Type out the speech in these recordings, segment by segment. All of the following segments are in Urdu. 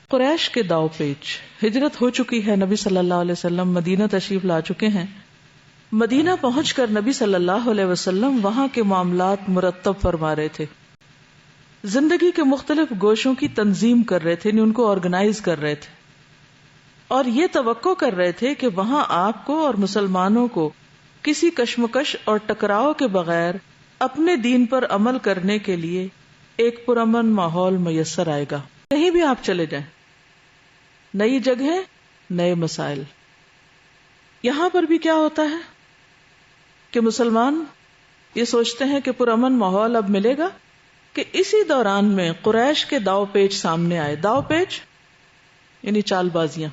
قریش کے داؤ پیچ. ہجرت ہو چکی ہے، نبی صلی اللہ علیہ وسلم مدینہ تشریف لا چکے ہیں. مدینہ پہنچ کر نبی صلی اللہ علیہ وسلم وہاں کے معاملات مرتب فرما رہے تھے، زندگی کے مختلف گوشوں کی تنظیم کر رہے تھے، ان کو آرگنائز کر رہے تھے، اور یہ توقع کر رہے تھے کہ وہاں آپ کو اور مسلمانوں کو کسی کشمکش اور ٹکراؤ کے بغیر اپنے دین پر عمل کرنے کے لیے ایک پرامن ماحول میسر آئے گا. کہیں بھی آپ چلے جائیں، نئی جگہیں، نئے مسائل. یہاں پر بھی کیا ہوتا ہے کہ مسلمان یہ سوچتے ہیں کہ پرامن ماحول اب ملے گا، کہ اسی دوران میں قریش کے داؤ پیچ سامنے آئے. داؤ پیچ یعنی چال بازیاں،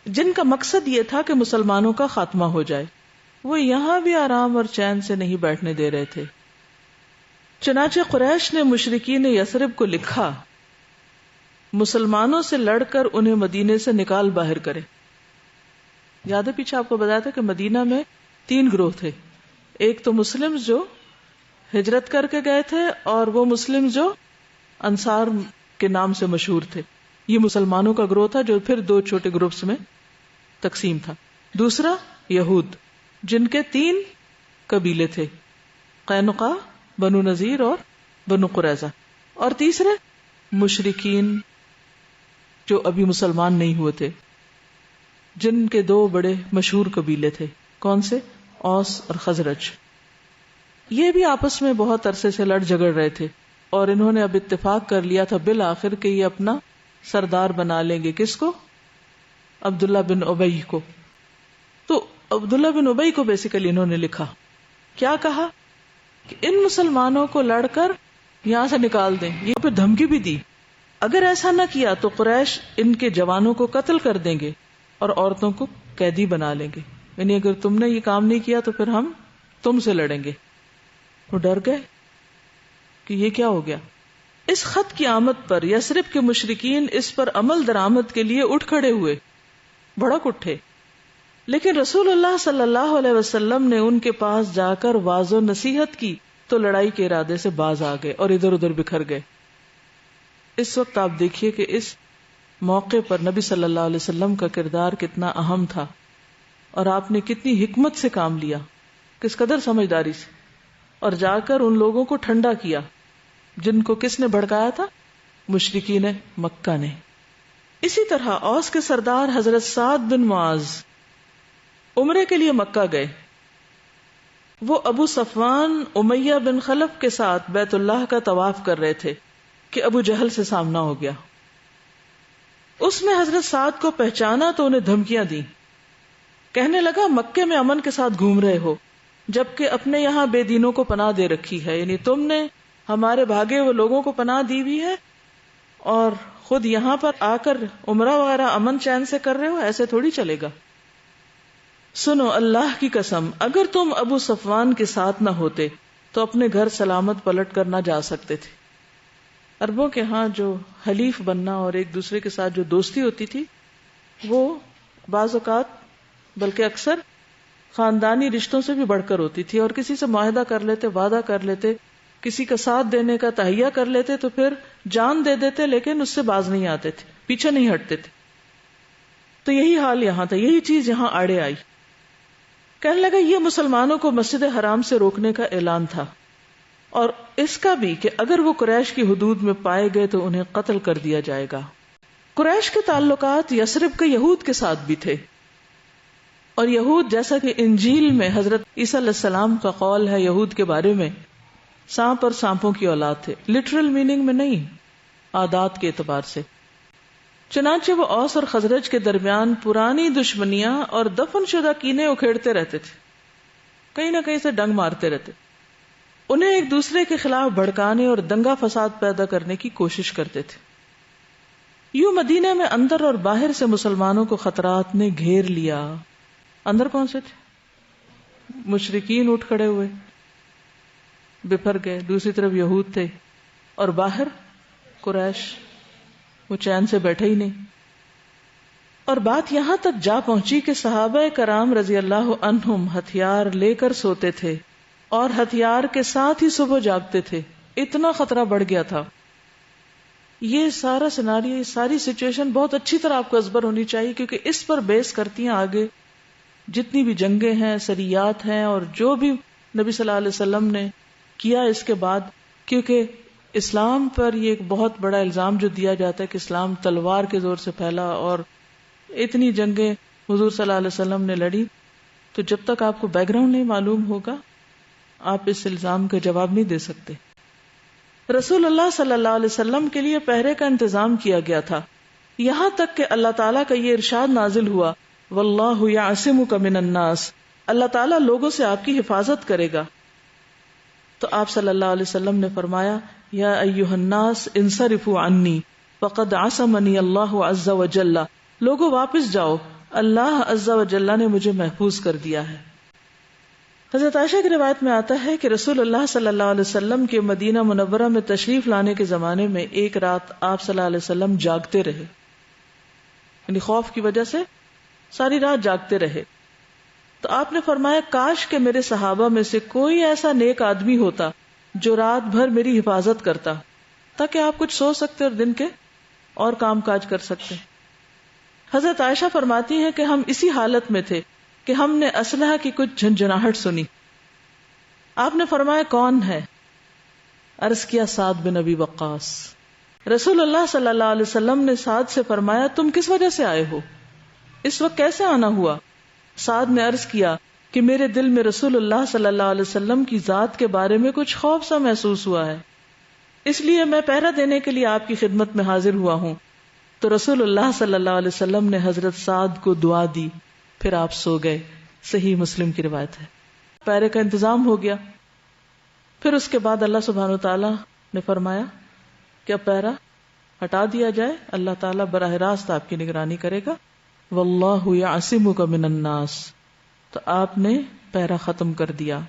جن کا مقصد یہ تھا کہ مسلمانوں کا خاتمہ ہو جائے. وہ یہاں بھی آرام اور چین سے نہیں بیٹھنے دے رہے تھے. چنانچہ قریش نے مشرکین یثرب کو لکھا مسلمانوں سے لڑ کر انہیں مدینے سے نکال باہر کرے. یاد ہے پیچھے آپ کو بتایا تھا کہ مدینہ میں 3 گروہ تھے. ایک تو مسلم جو ہجرت کر کے گئے تھے، اور وہ مسلم جو انصار کے نام سے مشہور تھے. یہ مسلمانوں کا گروہ تھا جو پھر 2 چھوٹے گروپس میں تقسیم تھا. دوسرا یہود، جن کے 3 قبیلے تھے، قینقاع، بنو نذیر اور بنو قریظہ. اور تیسرے مشرکین جو ابھی مسلمان نہیں ہوئے تھے، جن کے 2 بڑے مشہور قبیلے تھے. کون سے؟ اوس اور خزرج. یہ بھی آپس میں بہت عرصے سے لڑ جھگڑ رہے تھے، اور انہوں نے اب اتفاق کر لیا تھا بالآخر کہ یہ اپنا سردار بنا لیں گے. کس کو؟ عبداللہ بن ابی کو. تو عبداللہ بن ابی کو بیسیکلی انہوں نے لکھا. کیا کہا؟ کہ ان مسلمانوں کو لڑ کر یہاں سے نکال دیں. یہ پھر دھمکی بھی دی، اگر ایسا نہ کیا تو قریش ان کے جوانوں کو قتل کر دیں گے اور عورتوں کو قیدی بنا لیں گے. یعنی اگر تم نے یہ کام نہیں کیا تو پھر ہم تم سے لڑیں گے. وہ ڈر گئے کہ یہ کیا ہو گیا. اس خط کی آمد پر یثرب کے مشرکین اس پر عمل درآمد کے لیے اٹھ کھڑے ہوئے، بھڑک اٹھے. لیکن رسول اللہ صلی اللہ علیہ وسلم نے ان کے پاس جا کر واضح نصیحت کی تو لڑائی کے ارادے سے باز آ گئے اور ادھر ادھر بکھر گئے. اس وقت آپ دیکھیے کہ اس موقع پر نبی صلی اللہ علیہ وسلم کا کردار کتنا اہم تھا، اور آپ نے کتنی حکمت سے کام لیا، کس قدر سمجھداری سے، اور جا کر ان لوگوں کو ٹھنڈا کیا جن کو کس نے بھڑکایا تھا؟ مشرکین مکہ نے. اسی طرح اوس کے سردار حضرت سعد بن معاذ عمرے کے لیے مکہ گئے. وہ ابو صفوان امیہ بن خلف کے ساتھ بیت اللہ کا طواف کر رہے تھے کہ ابو جہل سے سامنا ہو گیا. اس نے حضرت سعد کو پہچانا تو انہیں دھمکیاں دی. کہنے لگا مکے میں امن کے ساتھ گھوم رہے ہو جبکہ اپنے یہاں بے دینوں کو پناہ دے رکھی ہے. یعنی تم نے ہمارے بھاگے ہوئے لوگوں کو پناہ دی بھی ہے اور خود یہاں پر آ کر عمرہ وغیرہ امن چین سے کر رہے ہو. ایسے تھوڑی چلے گا. سنو اللہ کی قسم، اگر تم ابو صفوان کے ساتھ نہ ہوتے تو اپنے گھر سلامت پلٹ کر نہ جا سکتے تھے. عربوں کے ہاں جو حلیف بننا اور ایک دوسرے کے ساتھ جو دوستی ہوتی تھی وہ بعض اوقات بلکہ اکثر خاندانی رشتوں سے بھی بڑھ کر ہوتی تھی. اور کسی سے معاہدہ کر لیتے، وعدہ کر لیتے، کسی کا ساتھ دینے کا تہیہ کر لیتے تو پھر جان دے دیتے لیکن اس سے باز نہیں آتے تھے، پیچھے نہیں ہٹتے تھے. تو یہی حال یہاں تھا، یہی چیز یہاں آڑے آئی. کہنے لگا یہ مسلمانوں کو مسجد حرام سے روکنے کا اعلان تھا، اور اس کا بھی کہ اگر وہ قریش کی حدود میں پائے گئے تو انہیں قتل کر دیا جائے گا. قریش کے تعلقات یثرب کے یہود کے ساتھ بھی تھے، اور یہود جیسا کہ انجیل میں حضرت عیسیٰ علیہ السلام کا قول ہے یہود کے بارے میں، سانپ اور سانپوں کی اولاد تھے. لٹرل میننگ میں نہیں، عادات کے اعتبار سے. چنانچہ وہ اوس اور خزرج کے درمیان پرانی دشمنیاں اور دفن شدہ کینے اکھیڑتے رہتے تھے، کہیں نہ کہیں سے ڈنگ مارتے رہتے. انہیں ایک دوسرے کے خلاف بھڑکانے اور دنگا فساد پیدا کرنے کی کوشش کرتے تھے. یوں مدینے میں اندر اور باہر سے مسلمانوں کو خطرات نے گھیر لیا. اندر کون سے تھے؟ مشرکین اٹھ کھڑے ہوئے، بپھر گئے. دوسری طرف یہود تھے، اور باہر قریش، وہ چین سے بیٹھے ہی نہیں. اور بات یہاں تک جا پہنچی کہ صحابہ کرام رضی اللہ عنہم ہتھیار لے کر سوتے تھے اور ہتھیار کے ساتھ ہی صبح جاگتے تھے. اتنا خطرہ بڑھ گیا تھا. یہ سارا سیناریو، یہ ساری سچویشن بہت اچھی طرح آپ کو ازبر ہونی چاہیے، کیونکہ اس پر بیس کرتی ہیں آگے جتنی بھی جنگیں ہیں، سریات ہیں، اور جو بھی نبی صلی اللہ علیہ وسلم نے کیا اس کے بعد. کیونکہ اسلام پر یہ ایک بہت بڑا الزام جو دیا جاتا ہے کہ اسلام تلوار کے زور سے پھیلا، اور اتنی جنگیں حضور صلی اللہ علیہ وسلم نے لڑی. تو جب تک آپ کو بیک گراؤنڈ نہیں معلوم ہوگا آپ اس الزام کا جواب نہیں دے سکتے. رسول اللہ صلی اللہ علیہ وسلم کے لیے پہرے کا انتظام کیا گیا تھا، یہاں تک کہ اللہ تعالیٰ کا یہ ارشاد نازل ہوا، واللہ یعصمک من الناس، اللہ تعالیٰ لوگوں سے آپ کی حفاظت کرے گا. تو آپ صلی اللہ علیہ وسلم نے فرمایا، یا ایھا الناس انصرفوا عنی فقد عصمنی اللہ عز وجل، لوگوں واپس جاؤ، اللہ عز وجل نے مجھے محفوظ کر دیا ہے. حضرت عائشہ کی روایت میں آتا ہے کہ رسول اللہ صلی اللہ علیہ وسلم کے مدینہ منورہ میں تشریف لانے کے زمانے میں ایک رات آپ صلی اللہ علیہ وسلم جاگتے رہے، یعنی خوف کی وجہ سے ساری رات جاگتے رہے. تو آپ نے فرمایا، کاش کہ میرے صحابہ میں سے کوئی ایسا نیک آدمی ہوتا جو رات بھر میری حفاظت کرتا، تاکہ آپ کچھ سو سکتے اور دن کے اور کام کاج کر سکتے. حضرت عائشہ فرماتی ہیں کہ ہم اسی حالت میں تھے کہ ہم نے اسلحہ کی کچھ جھنجھناہٹ سنی. آپ نے فرمایا، کون ہے؟ عرض کیا، سعد بن ابی وقاص. رسول اللہ صلی اللہ علیہ وسلم نے سعد سے فرمایا، تم کس وجہ سے آئے ہو؟ اس وقت کیسے آنا ہوا؟ سعد نے عرض کیا کہ میرے دل میں رسول اللہ صلی اللہ علیہ وسلم کی ذات کے بارے میں کچھ خوف سا محسوس ہوا ہے، اس لیے میں پہرا دینے کے لیے آپ کی خدمت میں حاضر ہوا ہوں. تو رسول اللہ صلی اللہ علیہ وسلم نے حضرت سعد کو دعا دی، پھر آپ سو گئے. صحیح مسلم کی روایت ہے. پہرے کا انتظام ہو گیا. پھر اس کے بعد اللہ سبحانہ وتعالی نے فرمایا کہ اب پہرا ہٹا دیا جائے، اللہ تعالیٰ براہ راست آپ کی نگرانی کرے گا. واللہ یعصمک من الناس، تو آپ نے پہرا ختم کر دیا.